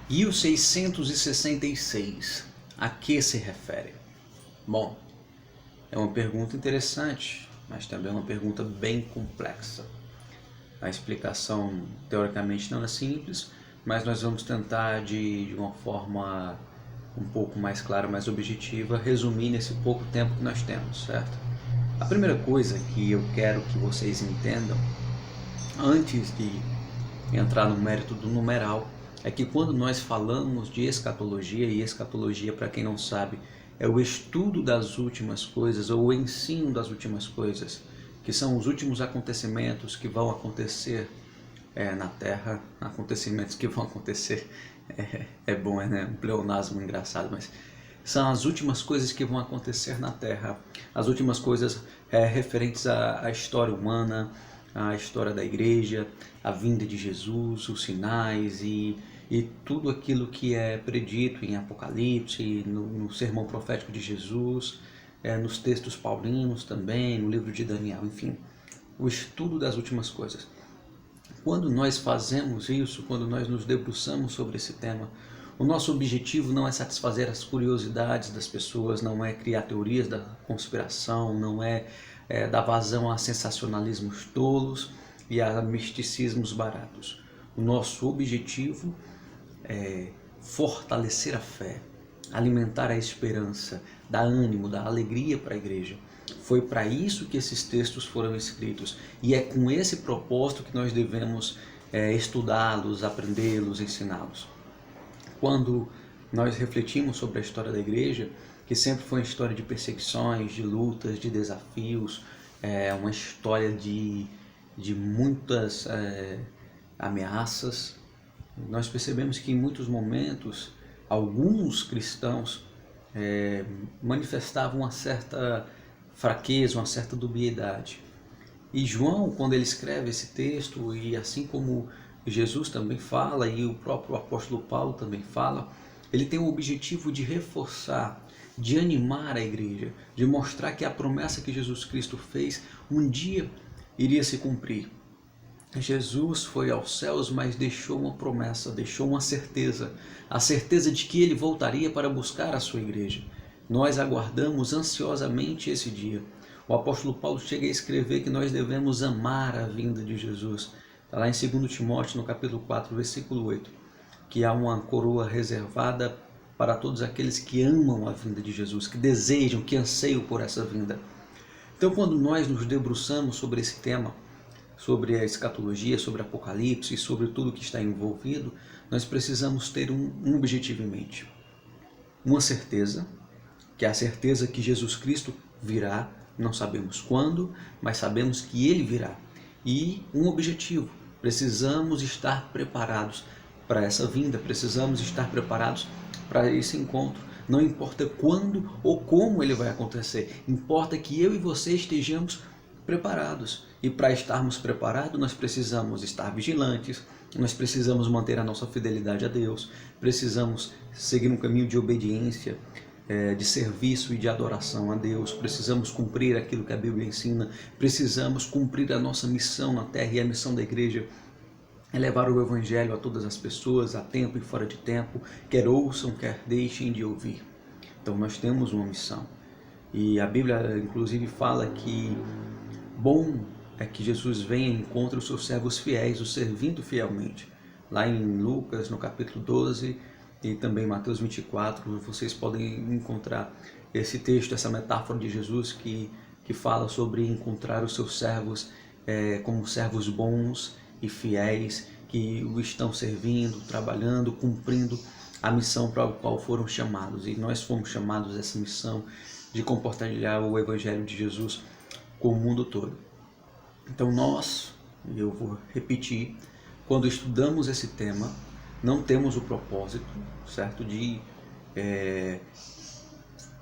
E o 666, a que se refere? Bom, é uma pergunta interessante, mas também é uma pergunta bem complexa. A explicação, teoricamente, não é simples, mas nós vamos tentar, de uma forma um pouco mais clara, mais objetiva, resumir nesse pouco tempo que nós temos, certo? A primeira coisa que eu quero que vocês entendam, antes de entrar no mérito do numeral, é que quando nós falamos de escatologia, e escatologia, para quem não sabe, é o estudo das últimas coisas, ou o ensino das últimas coisas, que são os últimos acontecimentos que vão acontecer na Terra, acontecimentos que vão acontecer, é bom, né? Um pleonasmo engraçado, mas são as últimas coisas que vão acontecer na Terra, as últimas coisas referentes à história humana, à história da igreja, a vinda de Jesus, os sinais e tudo aquilo que é predito em Apocalipse, no sermão profético de Jesus, nos textos paulinos também, no livro de Daniel, enfim, o estudo das últimas coisas. Quando nós fazemos isso, quando nós nos debruçamos sobre esse tema, o nosso objetivo não é satisfazer as curiosidades das pessoas, não é criar teorias da conspiração, não é dar vazão a sensacionalismos tolos e a misticismos baratos. O nosso objetivo é fortalecer a fé, alimentar a esperança, dar ânimo, dar alegria para a igreja. Foi para isso que esses textos foram escritos e é com esse propósito que nós devemos estudá-los, aprendê-los, ensiná-los. Quando nós refletimos sobre a história da igreja, que sempre foi uma história de perseguições, de lutas, de desafios, uma história de muitas ameaças, nós percebemos que em muitos momentos alguns cristãos manifestavam uma certa fraqueza, uma certa dubiedade. E João, quando ele escreve esse texto, e assim como Jesus também fala, e o próprio apóstolo Paulo também fala, ele tem o objetivo de reforçar, de animar a igreja, de mostrar que a promessa que Jesus Cristo fez um dia iria se cumprir. Jesus foi aos céus, mas deixou uma promessa, deixou uma certeza, a certeza de que ele voltaria para buscar a sua igreja. Nós aguardamos ansiosamente esse dia. O apóstolo Paulo chega a escrever que nós devemos amar a vinda de Jesus. Está lá em 2 Timóteo, no capítulo 4, versículo 8, que há uma coroa reservada para todos aqueles que amam a vinda de Jesus, que desejam, que anseiam por essa vinda. Então, quando nós nos debruçamos sobre esse tema, sobre a escatologia, sobre Apocalipse e sobre tudo que está envolvido, nós precisamos ter um objetivo em mente. Uma certeza, que é a certeza que Jesus Cristo virá, não sabemos quando, mas sabemos que Ele virá. E um objetivo, precisamos estar preparados para essa vinda, precisamos estar preparados para esse encontro. Não importa quando ou como ele vai acontecer, importa que eu e você estejamos preparados. E para estarmos preparados, nós precisamos estar vigilantes, nós precisamos manter a nossa fidelidade a Deus, precisamos seguir um caminho de obediência, de serviço e de adoração a Deus, precisamos cumprir aquilo que a Bíblia ensina, precisamos cumprir a nossa missão na terra, e a missão da igreja é levar o Evangelho a todas as pessoas, a tempo e fora de tempo, quer ouçam, quer deixem de ouvir. Então nós temos uma missão. E a Bíblia inclusive fala que bom é que Jesus venha e encontre os seus servos fiéis, os servindo fielmente. Lá em Lucas, no capítulo 12, e também em Mateus 24, vocês podem encontrar esse texto, essa metáfora de Jesus que fala sobre encontrar os seus servos como servos bons e fiéis, que o estão servindo, trabalhando, cumprindo a missão para a qual foram chamados. E nós fomos chamados a essa missão de compartilhar o Evangelho de Jesus com o mundo todo. Então nós, eu vou repetir, quando estudamos esse tema, não temos o propósito, certo, de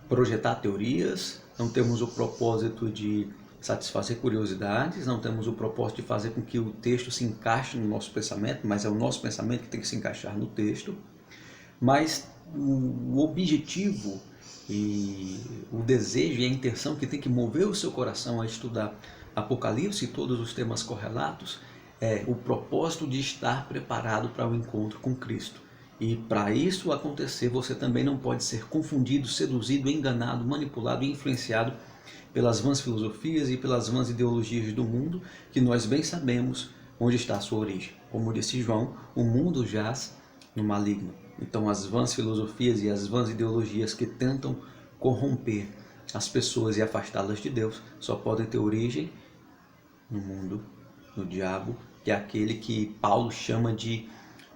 projetar teorias, não temos o propósito de satisfazer curiosidades, não temos o propósito de fazer com que o texto se encaixe no nosso pensamento, mas é o nosso pensamento que tem que se encaixar no texto. Mas o objetivo e o desejo e a intenção que tem que mover o seu coração a estudar Apocalipse e todos os temas correlatos é o propósito de estar preparado para o encontro com Cristo. E para isso acontecer, você também não pode ser confundido, seduzido, enganado, manipulado e influenciado pelas vãs filosofias e pelas vãs ideologias do mundo, que nós bem sabemos onde está a sua origem. Como disse João, o mundo jaz no maligno. Então as vãs filosofias e as vãs ideologias que tentam corromper as pessoas e afastá-las de Deus só podem ter origem no mundo, no diabo, que é aquele que Paulo chama de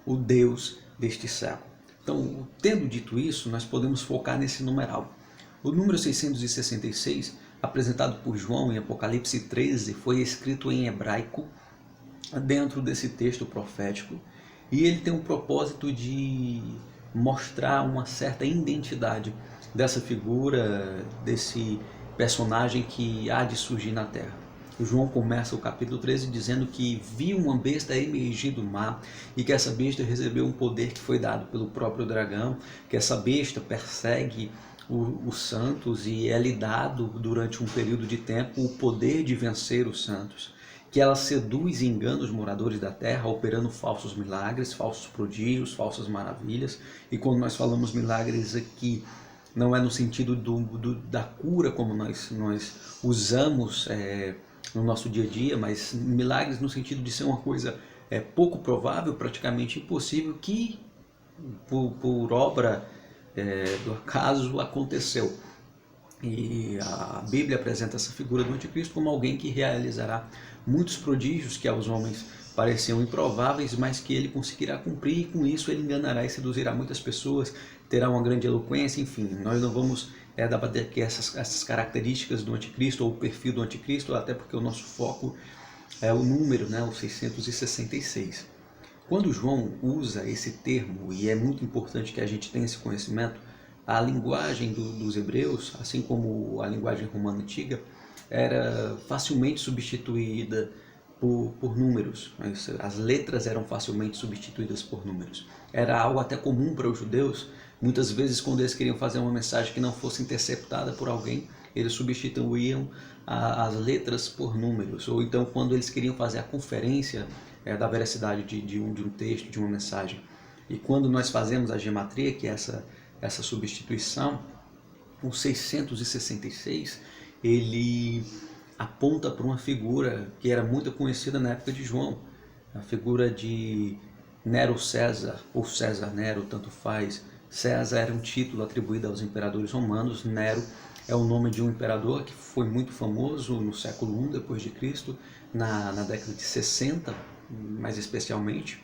o Deus deste século. Então, tendo dito isso, nós podemos focar nesse numeral. O número 666, apresentado por João em Apocalipse 13, foi escrito em hebraico dentro desse texto profético, e ele tem um propósito de mostrar uma certa identidade dessa figura, desse personagem que há de surgir na Terra. O João começa o capítulo 13 dizendo que viu uma besta emergir do mar e que essa besta recebeu um poder que foi dado pelo próprio dragão, que essa besta persegue os santos e é lhe dado durante um período de tempo o poder de vencer os santos, que ela seduz e engana os moradores da terra, operando falsos milagres, falsos prodígios, falsas maravilhas. E quando nós falamos milagres aqui, não é no sentido da cura como nós usamos no nosso dia a dia, mas milagres no sentido de ser uma coisa pouco provável, praticamente impossível, que por obra do acaso aconteceu. E a Bíblia apresenta essa figura do anticristo como alguém que realizará muitos prodígios que aos homens pareciam improváveis, mas que ele conseguirá cumprir, e com isso ele enganará e seduzirá muitas pessoas, terá uma grande eloquência, enfim. Nós não vamos debater aqui essas características do anticristo ou o perfil do anticristo, até porque o nosso foco é o número, o 666. Quando João usa esse termo, e é muito importante que a gente tenha esse conhecimento, a linguagem dos hebreus, assim como a linguagem romana antiga, era facilmente substituída por números. As letras eram facilmente substituídas por números. Era algo até comum para os judeus. Muitas vezes, quando eles queriam fazer uma mensagem que não fosse interceptada por alguém, eles substituíam as letras por números. Ou então, quando eles queriam fazer a conferência da veracidade de um texto, de uma mensagem. E quando nós fazemos a gematria, que é essa substituição, o 666, ele aponta para uma figura que era muito conhecida na época de João, a figura de Nero César, ou César Nero, tanto faz. César era um título atribuído aos imperadores romanos. Nero é o nome de um imperador que foi muito famoso no século I depois de Cristo, na década de 60, mais especialmente.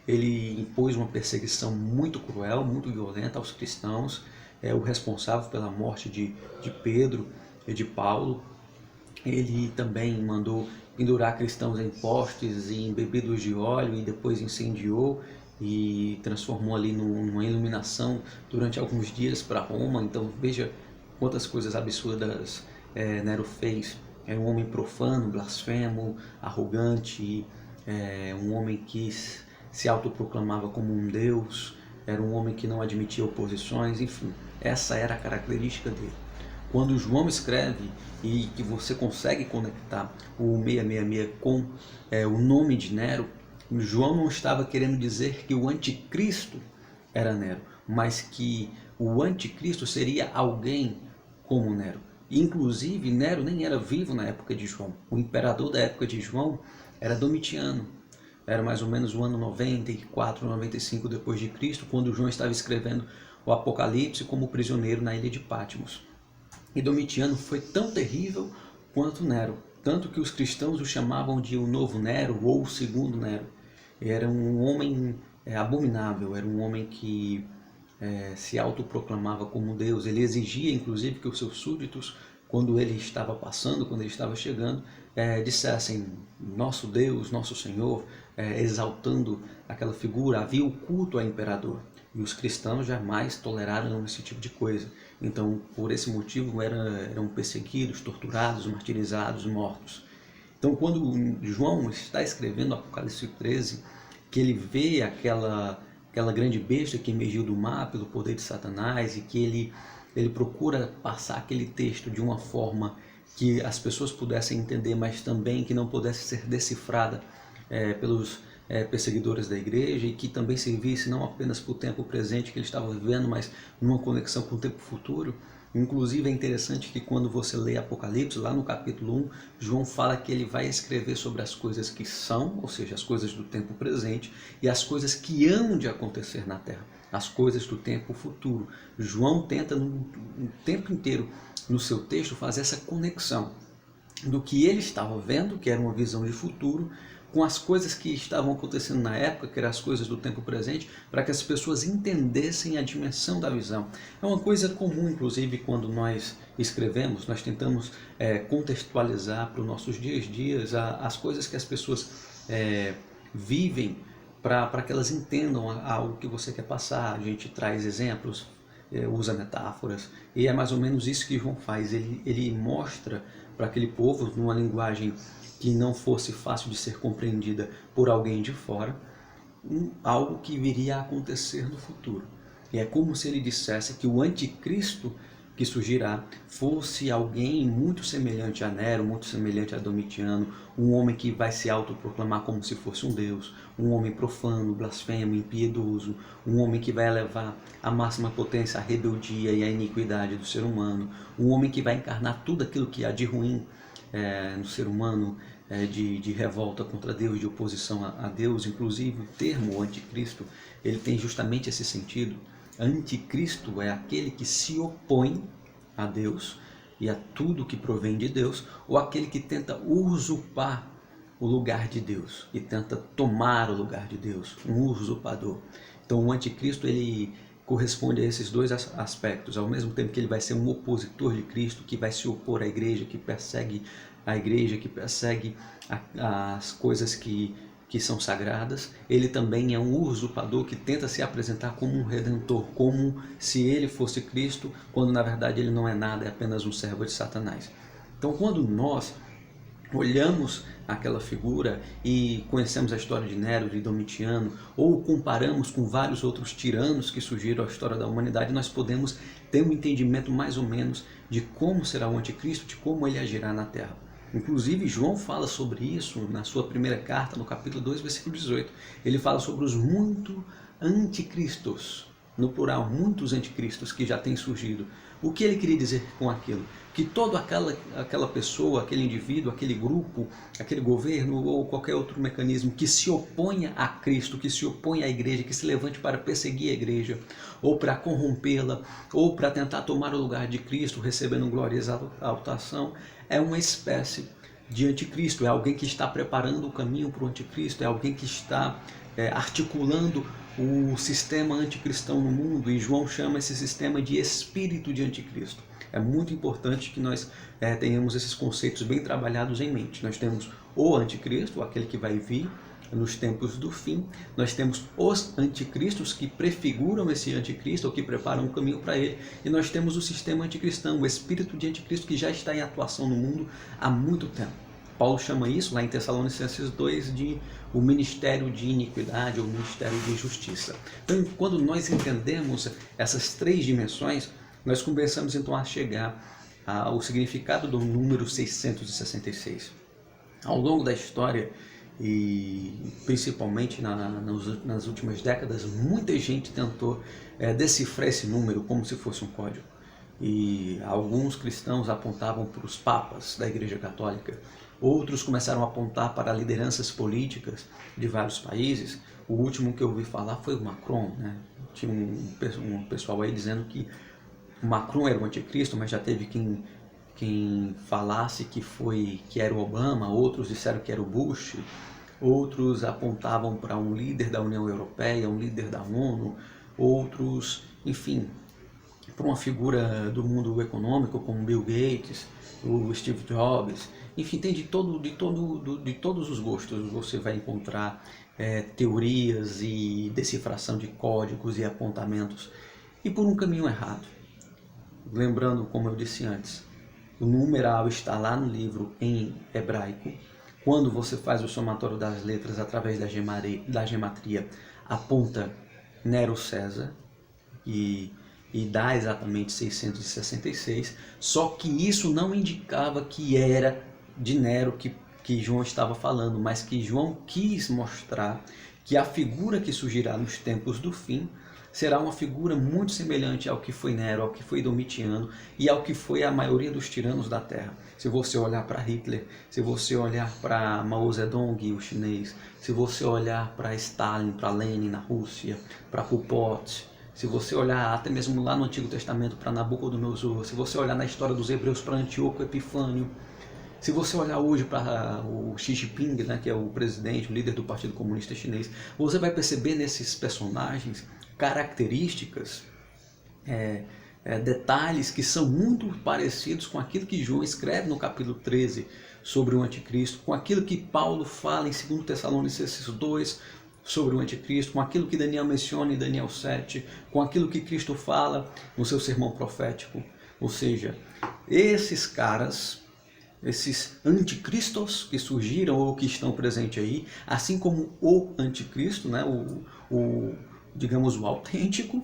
Ele impôs uma perseguição muito cruel, muito violenta aos cristãos, o responsável pela morte de Pedro e de Paulo. Ele também mandou pendurar cristãos em postes e embebidos de óleo, e depois incendiou e transformou ali numa iluminação durante alguns dias para Roma. Então veja quantas coisas absurdas Nero fez. Era um homem profano, blasfemo, arrogante, um homem que se autoproclamava como um deus, era um homem que não admitia oposições, enfim, essa era a característica dele. Quando João escreve e que você consegue conectar o 666 com o nome de Nero, João não estava querendo dizer que o anticristo era Nero, mas que o anticristo seria alguém como Nero. Inclusive, Nero nem era vivo na época de João. O imperador da época de João era Domitiano. Era mais ou menos o ano 94, 95 depois de Cristo, quando João estava escrevendo o Apocalipse como prisioneiro na ilha de Patmos. E Domitiano foi tão terrível quanto Nero, tanto que os cristãos o chamavam de o novo Nero ou o segundo Nero. Era um homem abominável, era um homem que se autoproclamava como Deus. Ele exigia, inclusive, que os seus súditos, quando ele estava passando, quando ele estava chegando, dissessem nosso Deus, nosso Senhor, exaltando aquela figura. Havia o culto ao imperador, e os cristãos jamais toleraram esse tipo de coisa. Então, por esse motivo, eram perseguidos, torturados, martirizados, mortos. Então, quando João está escrevendo Apocalipse 13, que ele vê aquela grande besta que emergiu do mar pelo poder de Satanás, e que ele procura passar aquele texto de uma forma que as pessoas pudessem entender, mas também que não pudesse ser decifrada perseguidoras da igreja, e que também servisse não apenas para o tempo presente que ele estava vivendo, mas numa conexão com o tempo futuro. Inclusive é interessante que quando você lê Apocalipse, lá no capítulo 1, João fala que ele vai escrever sobre as coisas que são, ou seja, as coisas do tempo presente, e as coisas que hão de acontecer na Terra, as coisas do tempo futuro. João tenta no tempo inteiro, no seu texto, fazer essa conexão do que ele estava vendo, que era uma visão de futuro, com as coisas que estavam acontecendo na época, que eram as coisas do tempo presente, para que as pessoas entendessem a dimensão da visão. É uma coisa comum, inclusive, quando nós escrevemos, nós tentamos contextualizar para os nossos dias as coisas que as pessoas vivem, para que elas entendam algo que você quer passar. A gente traz exemplos, usa metáforas, e é mais ou menos isso que João faz. Ele mostra para aquele povo, numa linguagem que não fosse fácil de ser compreendida por alguém de fora, algo que viria a acontecer no futuro. E é como se ele dissesse que o anticristo que surgirá fosse alguém muito semelhante a Nero, muito semelhante a Domitiano, um homem que vai se autoproclamar como se fosse um deus, um homem profano, blasfemo, impiedoso, um homem que vai elevar à máxima potência a rebeldia e a iniquidade do ser humano, um homem que vai encarnar tudo aquilo que há de ruim no ser humano, de revolta contra Deus, de oposição a Deus. Inclusive o termo anticristo, ele tem justamente esse sentido. Anticristo é aquele que se opõe a Deus e a tudo que provém de Deus, ou aquele que tenta usurpar o lugar de Deus, e tenta tomar o lugar de Deus, um usurpador. Então o anticristo, ele corresponde a esses dois aspectos. Ao mesmo tempo que ele vai ser um opositor de Cristo, que vai se opor à igreja, que persegue a igreja, que persegue as coisas que são sagradas, ele também é um usurpador que tenta se apresentar como um redentor, como se ele fosse Cristo, quando na verdade ele não é nada, é apenas um servo de Satanás. Então quando nós olhamos aquela figura e conhecemos a história de Nero, de Domitiano, ou comparamos com vários outros tiranos que surgiram à história da humanidade, nós podemos ter um entendimento mais ou menos de como será o anticristo, de como ele agirá na Terra. Inclusive João fala sobre isso na sua primeira carta, no capítulo 2, versículo 18. Ele fala sobre os muitos anticristos, no plural, muitos anticristos que já têm surgido. O que ele queria dizer com aquilo? Que toda aquela pessoa, aquele indivíduo, aquele grupo, aquele governo ou qualquer outro mecanismo que se oponha a Cristo, que se oponha à igreja, que se levante para perseguir a igreja, ou para corrompê-la, ou para tentar tomar o lugar de Cristo, recebendo glória e exaltação, é uma espécie de anticristo, é alguém que está preparando o caminho para o anticristo, é alguém que está articulando o sistema anticristão no mundo, e João chama esse sistema de espírito de anticristo. É muito importante que nós tenhamos esses conceitos bem trabalhados em mente. Nós temos o anticristo, aquele que vai vir nos tempos do fim. Nós temos os anticristos que prefiguram esse anticristo, ou que preparam o caminho para ele. E nós temos o sistema anticristão, o espírito de anticristo que já está em atuação no mundo há muito tempo. Paulo chama isso, lá em Tessalonicenses 2, de o ministério de iniquidade ou ministério de injustiça. Então, quando nós entendemos essas três dimensões, nós começamos então a chegar ao significado do número 666. Ao longo da história, e principalmente nas últimas décadas, muita gente tentou decifrar esse número como se fosse um código. E alguns cristãos apontavam para os papas da Igreja Católica, outros começaram a apontar para lideranças políticas de vários países. O último que eu ouvi falar foi o Macron, né? Tinha um pessoal aí dizendo que o Macron era o anticristo, mas já teve quem falasse que era o Obama, outros disseram que era o Bush, outros apontavam para um líder da União Europeia, um líder da ONU, outros, enfim, para uma figura do mundo econômico como Bill Gates, o Steve Jobs. Enfim, tem de todos os gostos. Você vai encontrar teorias e decifração de códigos e apontamentos, e por um caminho errado. Lembrando, como eu disse antes, o numeral está lá no livro em hebraico. Quando você faz o somatório das letras através da gematria, aponta Nero César e dá exatamente 666, só que isso não indicava que era de Nero, que que João estava falando, mas que João quis mostrar que a figura que surgirá nos tempos do fim será uma figura muito semelhante ao que foi Nero, ao que foi Domitiano e ao que foi a maioria dos tiranos da Terra. Se você olhar para Hitler, se você olhar para Mao Zedong, o chinês, se você olhar para Stalin, para Lenin na Rússia, para Pol Pot, se você olhar até mesmo lá no Antigo Testamento para Nabucodonosor, se você olhar na história dos hebreus para Antíoco Epifânio, se você olhar hoje para o Xi Jinping, né, que é o presidente, o líder do Partido Comunista Chinês, você vai perceber nesses personagens características, detalhes que são muito parecidos com aquilo que João escreve no capítulo 13 sobre o anticristo, com aquilo que Paulo fala em 2 Tessalonicenses 2 sobre o anticristo, com aquilo que Daniel menciona em Daniel 7, com aquilo que Cristo fala no seu sermão profético. Ou seja, esses caras, esses anticristos que surgiram ou que estão presentes aí, assim como o anticristo, né, digamos o autêntico,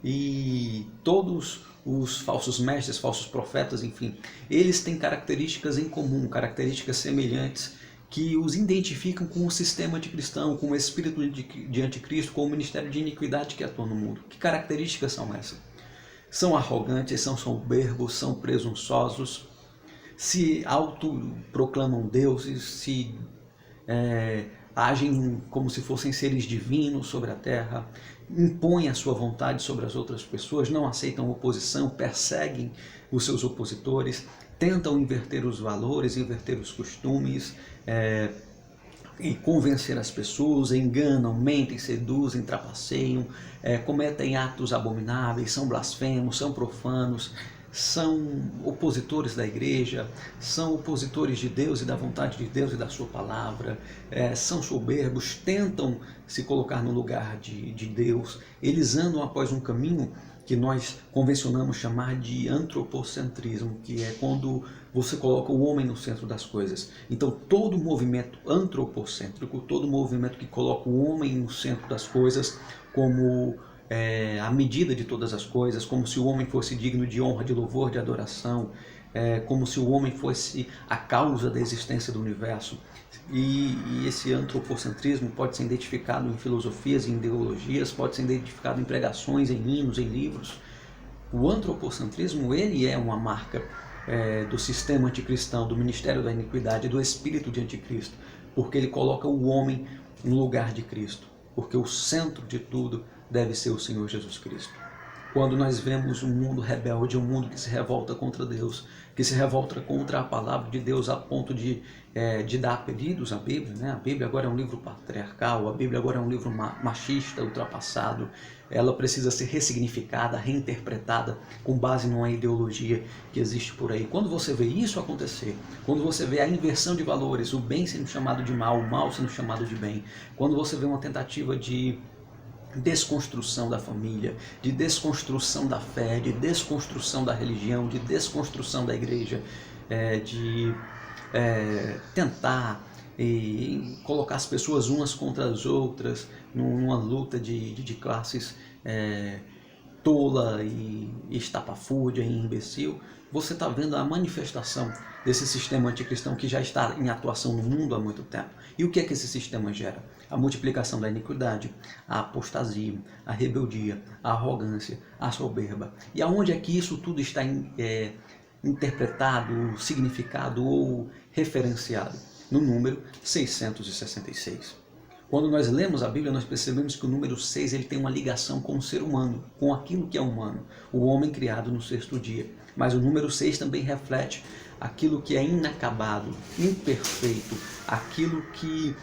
e todos os falsos mestres, falsos profetas, enfim, eles têm características em comum, características semelhantes que os identificam com o sistema anticristão, com o espírito de anticristo, com o ministério de iniquidade que atua no mundo. Que características são essas? São arrogantes, são soberbos, são presunçosos, se autoproclamam deuses, se agem como se fossem seres divinos sobre a terra, impõem a sua vontade sobre as outras pessoas, não aceitam oposição, perseguem os seus opositores, tentam inverter os valores, inverter os costumes, e convencer as pessoas, enganam, mentem, seduzem, trapaceiam, cometem atos abomináveis, são blasfemos, são profanos, são opositores da igreja, são opositores de Deus e da vontade de Deus e da sua palavra, são soberbos, tentam se colocar no lugar de Deus, eles andam após um caminho que nós convencionamos chamar de antropocentrismo, que é quando você coloca o homem no centro das coisas. Então todo movimento antropocêntrico, todo movimento que coloca o homem no centro das coisas como a medida de todas as coisas, como se o homem fosse digno de honra, de louvor, de adoração, como se o homem fosse a causa da existência do universo. E esse antropocentrismo pode ser identificado em filosofias e ideologias, pode ser identificado em pregações, em hinos, em livros. O antropocentrismo, ele é uma marca do sistema anticristão, do ministério da iniquidade, do espírito de anticristo, porque ele coloca o homem no lugar de Cristo, porque o centro de tudo deve ser o Senhor Jesus Cristo. Quando nós vemos um mundo rebelde, um mundo que se revolta contra Deus, que se revolta contra a palavra de Deus a ponto de dar apelidos à Bíblia, né? A Bíblia agora é um livro patriarcal, a Bíblia agora é um livro machista, ultrapassado, ela precisa ser ressignificada, reinterpretada com base numa ideologia que existe por aí. Quando você vê isso acontecer, quando você vê a inversão de valores, o bem sendo chamado de mal, o mal sendo chamado de bem, quando você vê uma tentativa de desconstrução da família, de desconstrução da fé, de desconstrução da religião, de desconstrução da igreja, de tentar colocar as pessoas umas contra as outras numa luta de classes tola e estapafúrdia e imbecil. Você está vendo a manifestação desse sistema anticristão que já está em atuação no mundo há muito tempo. E o que é que esse sistema gera? A multiplicação da iniquidade, a apostasia, a rebeldia, a arrogância, a soberba. E aonde é que isso tudo está interpretado, significado ou referenciado? No número 666. Quando nós lemos a Bíblia, nós percebemos que o número 6 ele tem uma ligação com o ser humano, com aquilo que é humano, o homem criado no sexto dia. Mas o número 6 também reflete aquilo que é inacabado, imperfeito, aquilo que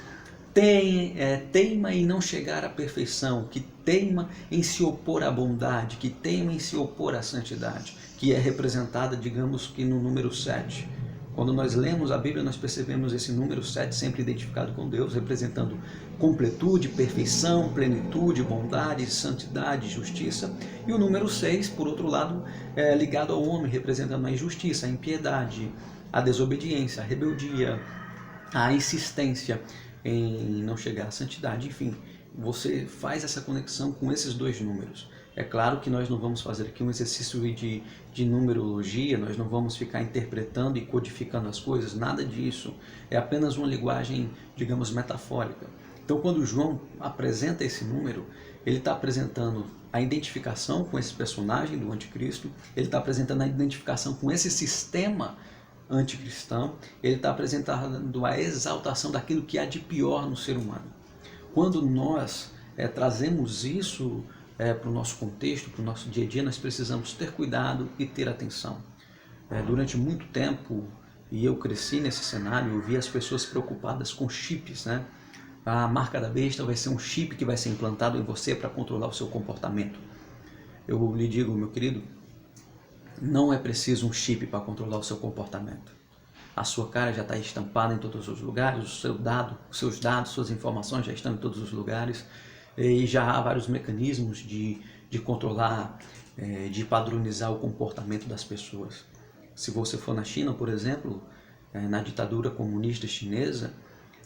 teima em não chegar à perfeição, que teima em se opor à bondade, que teima em se opor à santidade, que é representada, digamos que no número 7. Quando nós lemos a Bíblia, nós percebemos esse número 7 sempre identificado com Deus, representando completude, perfeição, plenitude, bondade, santidade, justiça. E o número 6, por outro lado, é ligado ao homem, representando a injustiça, a impiedade, a desobediência, a rebeldia, a insistência em não chegar à santidade. Enfim, você faz essa conexão com esses dois números. É claro que nós não vamos fazer aqui um exercício de numerologia, nós não vamos ficar interpretando e codificando as coisas, nada disso. É apenas uma linguagem, digamos, metafórica. Então, quando João apresenta esse número, ele está apresentando a identificação com esse personagem do anticristo, ele está apresentando a identificação com esse sistema anticristão, ele está apresentando a exaltação daquilo que há de pior no ser humano. Quando nós trazemos isso para o nosso contexto, para o nosso dia a dia, nós precisamos ter cuidado e ter atenção. Durante muito tempo, e eu cresci nesse cenário, eu vi as pessoas preocupadas com chips, né? A marca da besta vai ser um chip que vai ser implantado em você para controlar o seu comportamento. Eu lhe digo, meu querido, não é preciso um chip para controlar o seu comportamento. A sua cara já está estampada em todos os lugares, os seus dados, suas informações já estão em todos os lugares, e já há vários mecanismos de controlar, de padronizar o comportamento das pessoas. Se você for na China, por exemplo, na ditadura comunista chinesa,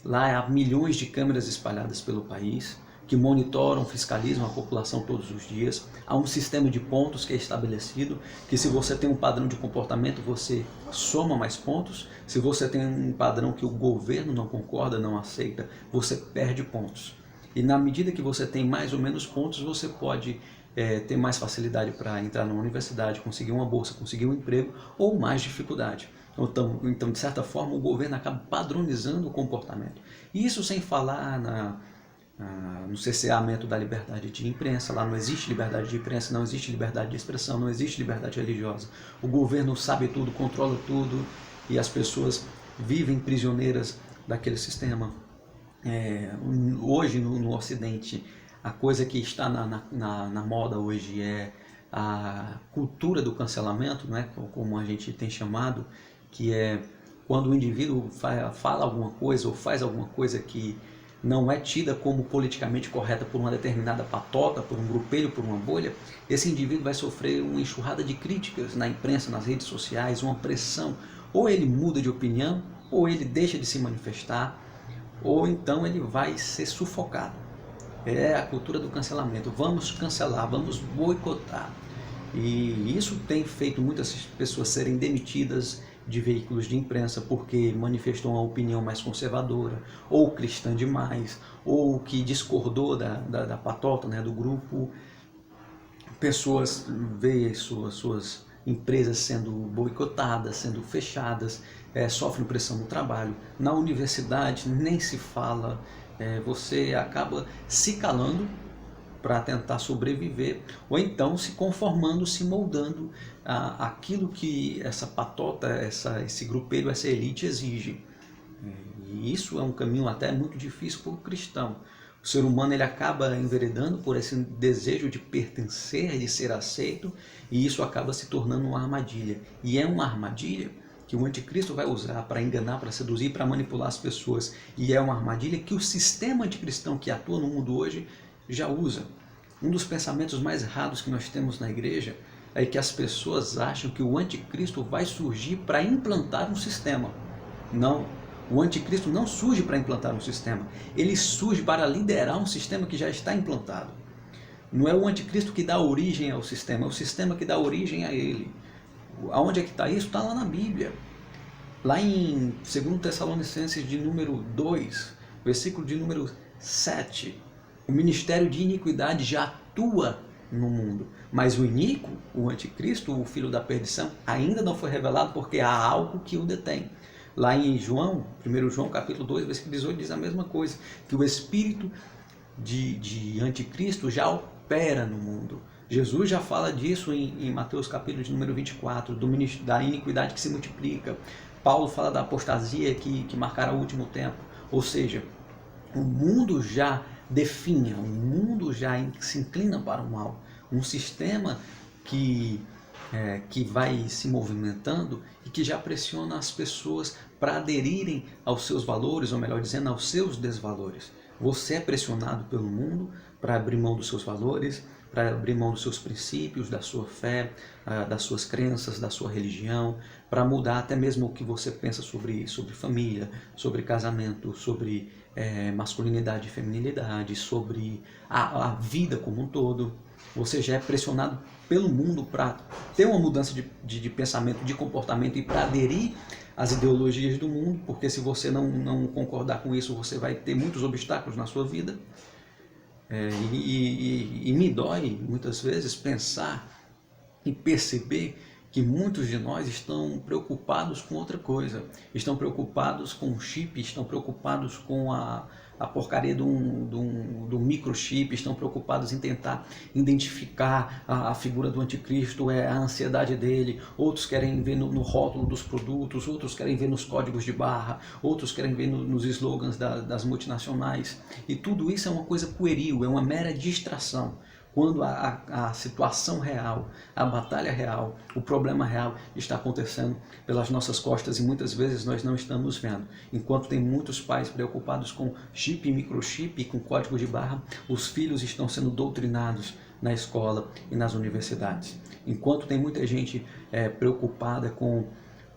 lá há milhões de câmeras espalhadas pelo país que monitoram, fiscalizam a população todos os dias. Há um sistema de pontos que é estabelecido, que se você tem um padrão de comportamento, você soma mais pontos. Se você tem um padrão que o governo não concorda, não aceita, você perde pontos. E na medida que você tem mais ou menos pontos, você pode ter mais facilidade para entrar na universidade, conseguir uma bolsa, conseguir um emprego ou mais dificuldade. Então, de certa forma, o governo acaba padronizando o comportamento. Isso sem falar no cerceamento da liberdade de imprensa. Lá não existe liberdade de imprensa, não existe liberdade de expressão, não existe liberdade religiosa. O governo sabe tudo, controla tudo e as pessoas vivem prisioneiras daquele sistema. Hoje no Ocidente, a coisa que está na moda hoje é a cultura do cancelamento, né, como a gente tem chamado, que é quando o indivíduo fala alguma coisa ou faz alguma coisa que não é tida como politicamente correta por uma determinada patota, por um grupelho, por uma bolha, esse indivíduo vai sofrer uma enxurrada de críticas na imprensa, nas redes sociais, uma pressão. Ou ele muda de opinião, ou ele deixa de se manifestar, ou então ele vai ser sufocado. É a cultura do cancelamento. Vamos cancelar, vamos boicotar. E isso tem feito muitas pessoas serem demitidas de veículos de imprensa porque manifestou uma opinião mais conservadora, ou cristã demais, ou que discordou da patota, né, do grupo. Pessoas veem suas empresas sendo boicotadas, sendo fechadas, sofrem pressão no trabalho. Na universidade nem se fala, você acaba se calando para tentar sobreviver, ou então se conformando, se moldando aquilo que essa patota, esse grupelho, essa elite exige. E isso é um caminho até muito difícil para o cristão. O ser humano ele acaba enveredando por esse desejo de pertencer, de ser aceito, e isso acaba se tornando uma armadilha. E é uma armadilha que o anticristo vai usar para enganar, para seduzir, para manipular as pessoas. E é uma armadilha que o sistema anticristão que atua no mundo hoje já usa. Um dos pensamentos mais errados que nós temos na igreja é que as pessoas acham que o anticristo vai surgir para implantar um sistema. Não, o anticristo não surge para implantar um sistema, ele surge para liderar um sistema que já está implantado. Não é o anticristo que dá origem ao sistema, é o sistema que dá origem a ele. Aonde é que está isso? Está lá na Bíblia. Lá em 2 Tessalonicenses de número 2, versículo de número 7, o ministério de iniquidade já atua no mundo, mas o iníquo, o anticristo, o filho da perdição, ainda não foi revelado porque há algo que o detém. Lá em João, 1 João capítulo 2, versículo 18, diz a mesma coisa, que o espírito de anticristo já opera no mundo. Jesus já fala disso em Mateus capítulo de número 24, da iniquidade que se multiplica. Paulo fala da apostasia que marcará o último tempo. Ou seja, o mundo já definha, o mundo já se inclina para o mal. Um sistema que vai se movimentando e que já pressiona as pessoas para aderirem aos seus valores, ou melhor dizendo, aos seus desvalores. Você é pressionado pelo mundo para abrir mão dos seus valores, para abrir mão dos seus princípios, da sua fé, das suas crenças, da sua religião, para mudar até mesmo o que você pensa sobre família, sobre casamento, sobre masculinidade e feminilidade, sobre a vida como um todo. Você já é pressionado pelo mundo para ter uma mudança de pensamento, de comportamento e para aderir às ideologias do mundo, porque se você não concordar com isso, você vai ter muitos obstáculos na sua vida. E me dói muitas vezes pensar e perceber que muitos de nós estão preocupados com outra coisa, estão preocupados com o chip, estão preocupados com a porcaria do microchip, estão preocupados em tentar identificar a figura do anticristo, a ansiedade dele. Outros querem ver no rótulo dos produtos, outros querem ver nos códigos de barra, outros querem ver nos slogans das multinacionais. E tudo isso é uma coisa pueril, é uma mera distração. Quando a situação real, a batalha real, o problema real está acontecendo pelas nossas costas e muitas vezes nós não estamos vendo. Enquanto tem muitos pais preocupados com chip, microchip e com código de barra, os filhos estão sendo doutrinados na escola e nas universidades. Enquanto tem muita gente preocupada com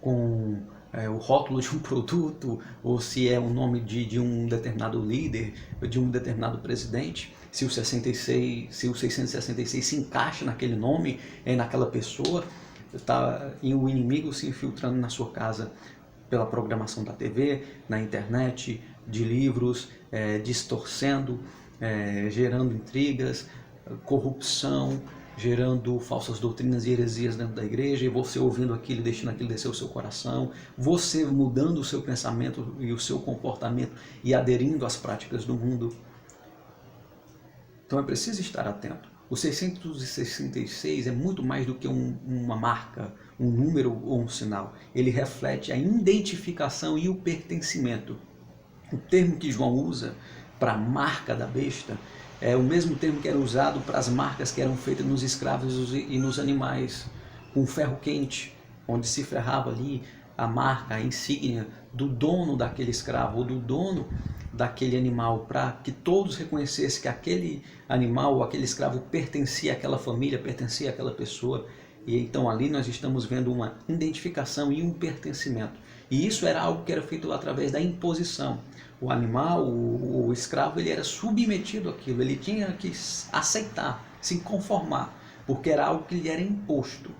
o rótulo de um produto, ou se é o nome de um determinado líder, de um determinado presidente, se o 666 se encaixa naquele nome, naquela pessoa, e o inimigo se infiltrando na sua casa pela programação da TV, na internet, de livros, distorcendo, gerando intrigas, corrupção, gerando falsas doutrinas e heresias dentro da igreja, e você ouvindo aquilo e deixando aquilo descer o seu coração, você mudando o seu pensamento e o seu comportamento e aderindo às práticas do mundo. Então é preciso estar atento. O 666 é muito mais do que uma marca, um número ou um sinal. Ele reflete a identificação e o pertencimento. O termo que João usa para a marca da besta é o mesmo termo que era usado para as marcas que eram feitas nos escravos e nos animais, com ferro quente, onde se ferrava ali a marca, a insígnia do dono daquele escravo ou do dono daquele animal, para que todos reconhecessem que aquele animal ou aquele escravo pertencia àquela família, pertencia àquela pessoa. E então ali nós estamos vendo uma identificação e um pertencimento. E isso era algo que era feito através da imposição. O animal, o escravo, ele era submetido àquilo, ele tinha que aceitar, se conformar, porque era algo que lhe era imposto.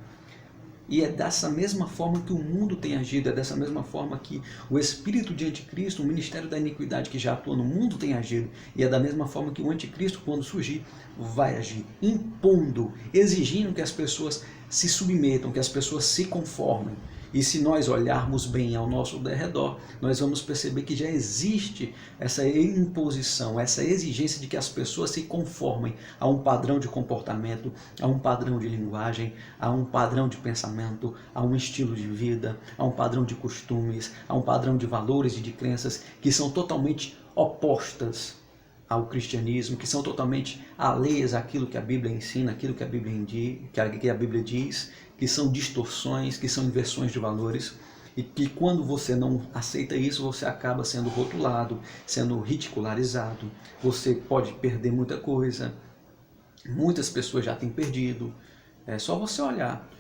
E é dessa mesma forma que o mundo tem agido, é dessa mesma forma que o espírito de anticristo, o ministério da iniquidade que já atua no mundo tem agido, e é da mesma forma que o anticristo, quando surgir, vai agir, impondo, exigindo que as pessoas se submetam, que as pessoas se conformem. E se nós olharmos bem ao nosso derredor, nós vamos perceber que já existe essa imposição, essa exigência de que as pessoas se conformem a um padrão de comportamento, a um padrão de linguagem, a um padrão de pensamento, a um estilo de vida, a um padrão de costumes, a um padrão de valores e de crenças que são totalmente opostas ao cristianismo, que são totalmente alheias àquilo que a Bíblia ensina, aquilo que a Bíblia diz, que são distorções, que são inversões de valores, e que quando você não aceita isso, você acaba sendo rotulado, sendo ridicularizado, você pode perder muita coisa, muitas pessoas já têm perdido, é só você olhar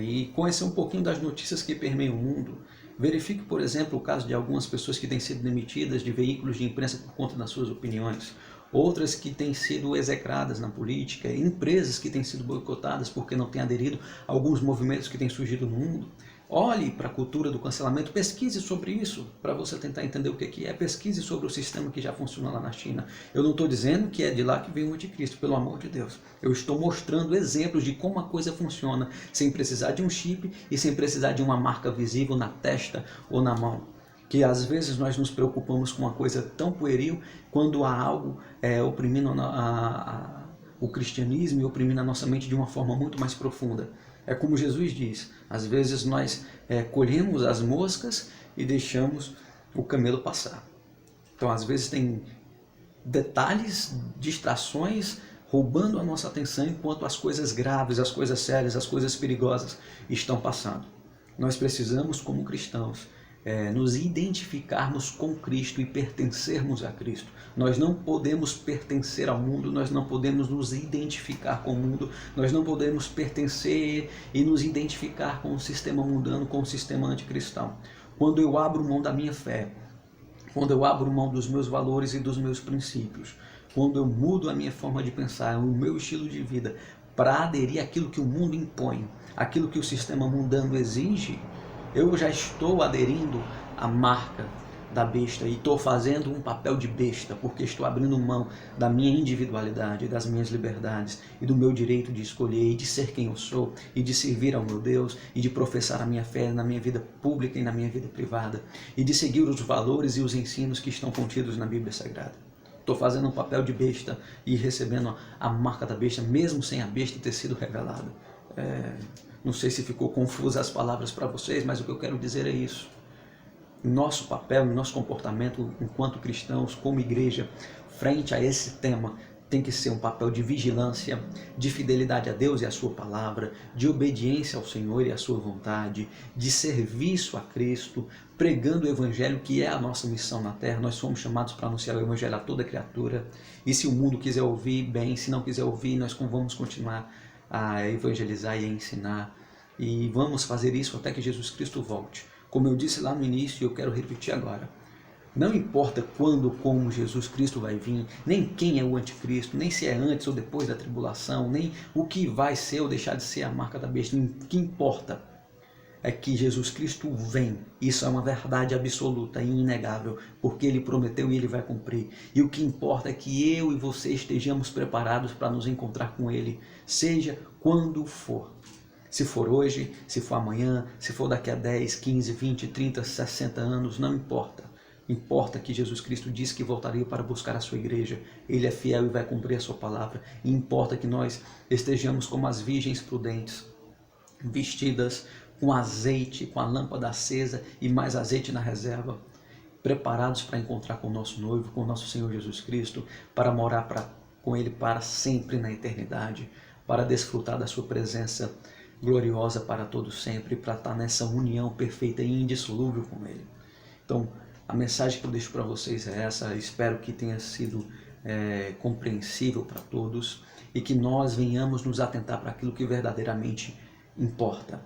e conhecer um pouquinho das notícias que permeiam o mundo. Verifique, por exemplo, o caso de algumas pessoas que têm sido demitidas de veículos de imprensa por conta das suas opiniões, outras que têm sido execradas na política, empresas que têm sido boicotadas porque não têm aderido a alguns movimentos que têm surgido no mundo. Olhe para a cultura do cancelamento, pesquise sobre isso para você tentar entender o que é, pesquise sobre o sistema que já funciona lá na China. Eu não estou dizendo que é de lá que vem o anticristo, pelo amor de Deus. Eu estou mostrando exemplos de como a coisa funciona, sem precisar de um chip e sem precisar de uma marca visível na testa ou na mão. Que às vezes nós nos preocupamos com uma coisa tão pueril quando há algo oprimindo o cristianismo e oprimindo a nossa mente de uma forma muito mais profunda. É como Jesus diz, às vezes nós colhemos as moscas e deixamos o camelo passar. Então às vezes tem detalhes, distrações roubando a nossa atenção enquanto as coisas graves, as coisas sérias, as coisas perigosas estão passando. Nós precisamos, como cristãos, nos identificarmos com Cristo e pertencermos a Cristo. Nós não podemos pertencer ao mundo, nós não podemos nos identificar com o mundo, nós não podemos pertencer e nos identificar com o sistema mundano, com o sistema anticristão. Quando eu abro mão da minha fé, quando eu abro mão dos meus valores e dos meus princípios, quando eu mudo a minha forma de pensar, o meu estilo de vida, para aderir àquilo que o mundo impõe, aquilo que o sistema mundano exige, eu já estou aderindo à marca da besta e estou fazendo um papel de besta, porque estou abrindo mão da minha individualidade, das minhas liberdades e do meu direito de escolher e de ser quem eu sou e de servir ao meu Deus e de professar a minha fé na minha vida pública e na minha vida privada e de seguir os valores e os ensinos que estão contidos na Bíblia Sagrada. Estou fazendo um papel de besta e recebendo a marca da besta, mesmo sem a besta ter sido revelada. Não sei se ficou confusa as palavras para vocês, mas o que eu quero dizer é isso. Nosso papel, nosso comportamento enquanto cristãos, como igreja, frente a esse tema, tem que ser um papel de vigilância, de fidelidade a Deus e a sua palavra, de obediência ao Senhor e à sua vontade, de serviço a Cristo, pregando o Evangelho, que é a nossa missão na terra. Nós somos chamados para anunciar o Evangelho a toda criatura, e se o mundo quiser ouvir, bem, se não quiser ouvir, nós vamos continuar a evangelizar e a ensinar, e vamos fazer isso até que Jesus Cristo volte. Como eu disse lá no início, eu quero repetir agora. Não importa quando ou como Jesus Cristo vai vir, nem quem é o anticristo, nem se é antes ou depois da tribulação, nem o que vai ser ou deixar de ser a marca da besta. O que importa é que Jesus Cristo vem. Isso é uma verdade absoluta e inegável, porque Ele prometeu e Ele vai cumprir. E o que importa é que eu e você estejamos preparados para nos encontrar com Ele, seja quando for. Se for hoje, se for amanhã, se for daqui a 10, 15, 20, 30, 60 anos, não importa. Importa que Jesus Cristo disse que voltaria para buscar a sua igreja. Ele é fiel e vai cumprir a sua palavra. E importa que nós estejamos como as virgens prudentes, vestidas com azeite, com a lâmpada acesa e mais azeite na reserva, preparados para encontrar com o nosso noivo, com o nosso Senhor Jesus Cristo, para morar com Ele para sempre na eternidade, para desfrutar da sua presença gloriosa para todo sempre, para estar nessa união perfeita e indissolúvel com Ele. Então, a mensagem que eu deixo para vocês é essa. Espero que tenha sido compreensível para todos e que nós venhamos nos atentar para aquilo que verdadeiramente importa.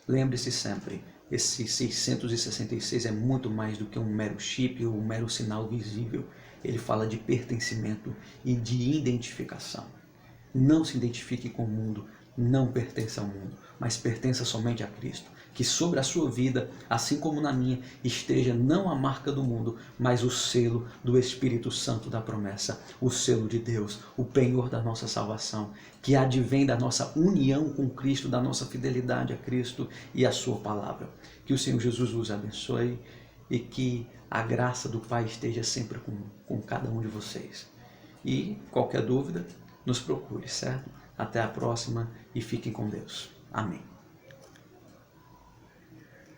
Lembre-se sempre, esse 666 é muito mais do que um mero chip ou um mero sinal visível. Ele fala de pertencimento e de identificação. Não se identifique com o mundo, não pertence ao mundo, mas pertença somente a Cristo. Que sobre a sua vida, assim como na minha, esteja não a marca do mundo, mas o selo do Espírito Santo da promessa, o selo de Deus, o penhor da nossa salvação, que advém da nossa união com Cristo, da nossa fidelidade a Cristo e a sua palavra. Que o Senhor Jesus os abençoe e que a graça do Pai esteja sempre com cada um de vocês. E qualquer dúvida, nos procure, certo? Até a próxima e fiquem com Deus. Amém.